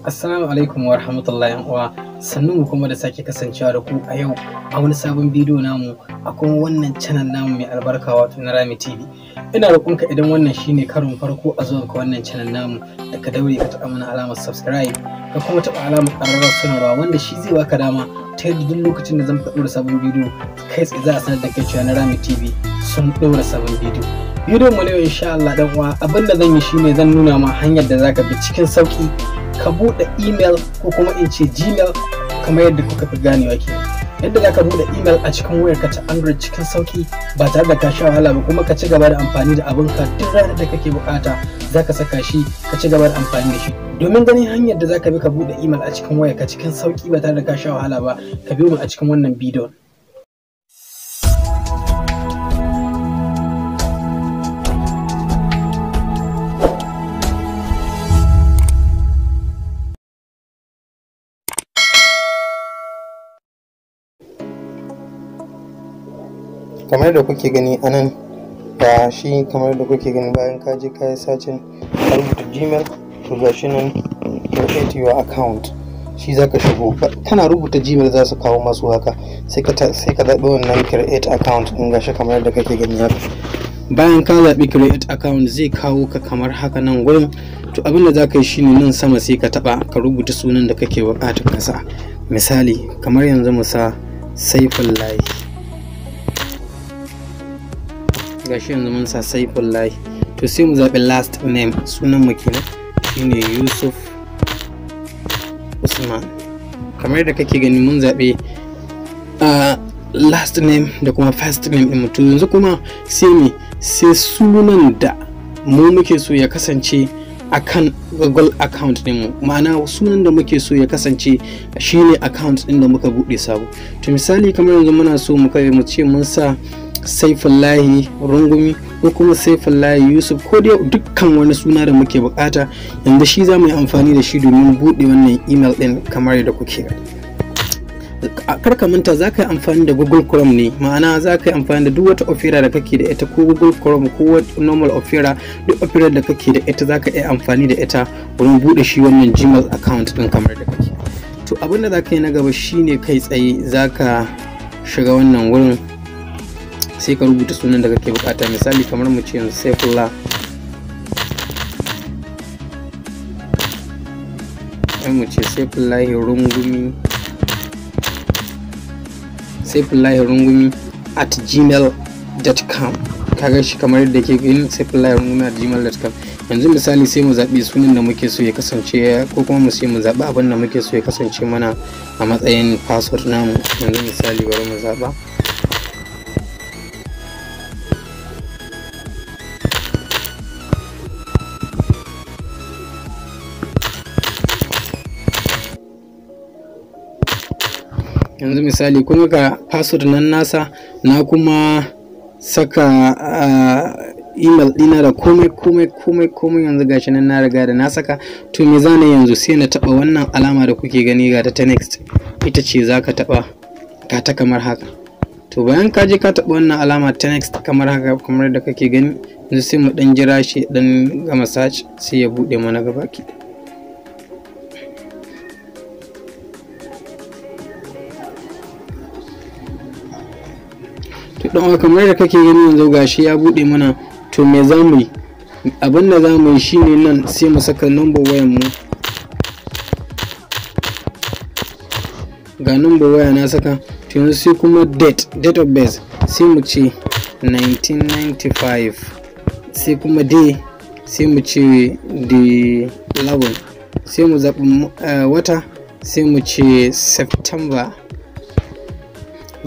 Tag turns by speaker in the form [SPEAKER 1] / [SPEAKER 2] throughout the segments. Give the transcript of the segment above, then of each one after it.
[SPEAKER 1] Assalamu alaikum wa rahmatullahi wa sannu mu kuma da sake kasancewa da ku a yau a wani sabon bidiyo namu a kuma wannan channel namu mai albarka wato na Rami TV. Ina roƙonka idan wannan shine karon farko a zuwan ka wannan channel namu da ka daure ka taɓa mana alamar subscribe ka kuma taɓa alamar ƙararrawar sanarwa wanda shi zai baka dama ta yadda duk lokacin da zan ɗora sabon bidiyo kai tsaye za a sanar da kai cewa na Rami TV sun ɗora sabon bidiyo. Bidiyon mu ne insha Allah dan uwa abinda zan yi shine zan nuna ma hanyar da zaka bi cikin sauki ka bude email ko kuma in ce Gmail kamar yadda kuka fi ganewa ke. Yadda zaka bude email a cikin wayarka ta Android cikin sauki ba tare da ka sha wahala ba kuma ka ci gaba da amfani da abinka duk ranar da kake bukata zaka saka shi ka ci gaba da amfani da shi. Domin ganin hanyar da zaka bi ka bude email a cikin wayarka cikin sauki ba tare da ka sha wahala ba ka biyo mu a cikin wannan bidiyon.
[SPEAKER 2] Kamar da kuke gani anan ga shi kamar da kuke gani bayan ka je ka yi sacin ka rubuta Gmail to ga shi nan create your account shi zaka shigo kana rubuta Gmail za su kawo masu haka sai ka zaɓi wannan create account din gashi kamar da kake gani haka. Bayan ka zaɓi create account zai kawo ka kamar haka nan gurin to abin da zaka yi shine nan sama sai ka taba ka rubuta sunan da kake buƙatar ka sa. Misali kamar yanzu mu sa Saifullahi gashi yanzu mun sa Saifullahi to sai mu zaɓi last name sunan mu kenan shine Yusuf Usman. Kamar da kake gani mun zaɓi last name da kuma first name din mutum. Yanzu kuma sai sunan da mu muke so ya kasance akan Google account din mu, ma'ana sunan da muke so ya kasance shine account din da muka bude sabo. To misali kamar yanzu muna so mu ce mun sa Saifullahi Rungumi ko kuma Saifullahi Yusuf ko dai dukkan wani suna da muke bukata yanzu shi za mu yi amfani da shi domin bude wannan email din kamar yadda kuke gani. Kar ka manta za ka yi amfani da Google Chrome ne, ma'ana za ka yi amfani da duk wata opera da kake da ita ko Google Chrome ko wata normal opera, duk opera da kake da ita za ka yi amfani da ita wurin bude shi wannan Gmail account din kamar da kake. To abin da za ka yi na gaba shine kai tsaye za ka shiga wannan wurin sai ka rubuta sunan da kake bukata. Misali kamar mu ce Saifullah, mu ce Saifullahi Rungumi, Saifullahi Rungumi at gmail.com. kaga shi kamar yadda ke gani Saifullahi Rungumi at gmail.com. yanzu misali sai mu zaɓi sunan da muke so ya kasance ko kuma mu sai mu zaɓi abin da muke so ya kasance mana a matsayin password namu. Yanzu misali bari mu zaɓa yanzu misali kuma ga password nan nasa na kuma saka email dina da komai yanzu gashi nan na riga da na saka. To me zan yanzu sai na taba wannan alama da kuke gani ga ta next, ita ce zaka taba ga ta kamar haka. To bayan ka je ka taba wannan alama ta next kamar haka kamar da kake gani yanzu sai mu dan jira shi dan gama search sai ya bude mana gabaki. Don kamar da kake gani yanzu gashi ya bude mana. To me zamu yi? Abin da zamu yi shine nan sai mu saka number wayar mu, ga number waya na saka. To yanzu sai kuma date of birth sai mu ce 1995, sai kuma day sai mu ce the 11, sai mu zaɓi wata sai mu ce September,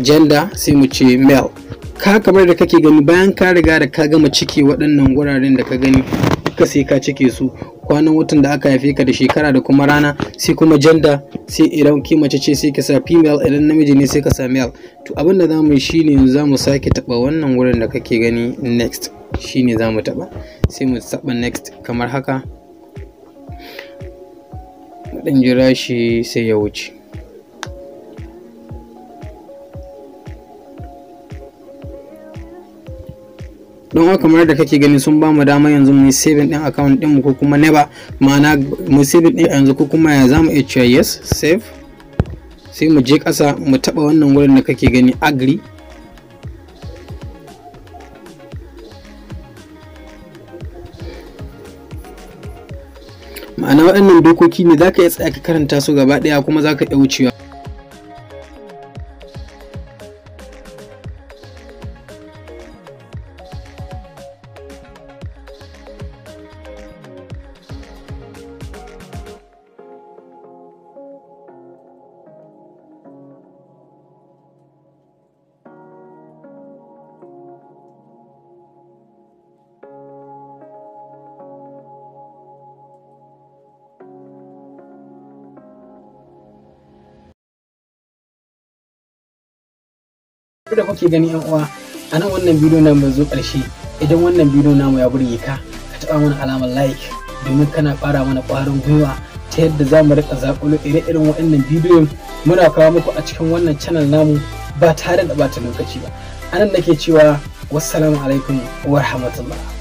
[SPEAKER 2] gender sai mu ce male. Ka kamar da kake gani bayan ka riga da ka gama cike waɗannan wuraren da ka gani duka sai ka cike su, kwanan watan da aka haife ka da shekara da kuma rana, sai kuma gender sai idan ki mace ce sai ka sa female, idan namiji ne sai ka sa male. To abin da zamu yi shine yanzu zamu sake taba wannan wurin da kake gani next, shine zamu taba sai mu taba next kamar haka dan jira shi sai ya wuce. don haka kamar da kake gani sun ba mu dama yanzu mu yi saving din account din mu ko kuma never, ma'ana mu saving din yanzu ko kuma ya zamu iya cewa yes save. Sai mu je ƙasa mu taba wannan wurin da kake gani agree. Ma'ana waɗannan dokoki ne zaka iya tsaya ka karanta su gaba ɗaya kuma zaka iya wucewa.
[SPEAKER 1] Da kuke gani yan uwa, a nan wannan bidiyo namu zo ƙarshe. Idan wannan bidiyo namu ya burge ka, ka taɓa mana alamar like domin kana ƙara mana ƙwarin gwiwa ta yadda za mu riƙa zaƙulo ire-iren waɗannan bidiyon muna kawo muku a cikin wannan channel namu ba tare da ɓata lokaci ba. A nan nake cewa wassalamu alaikum wa rahmatullah.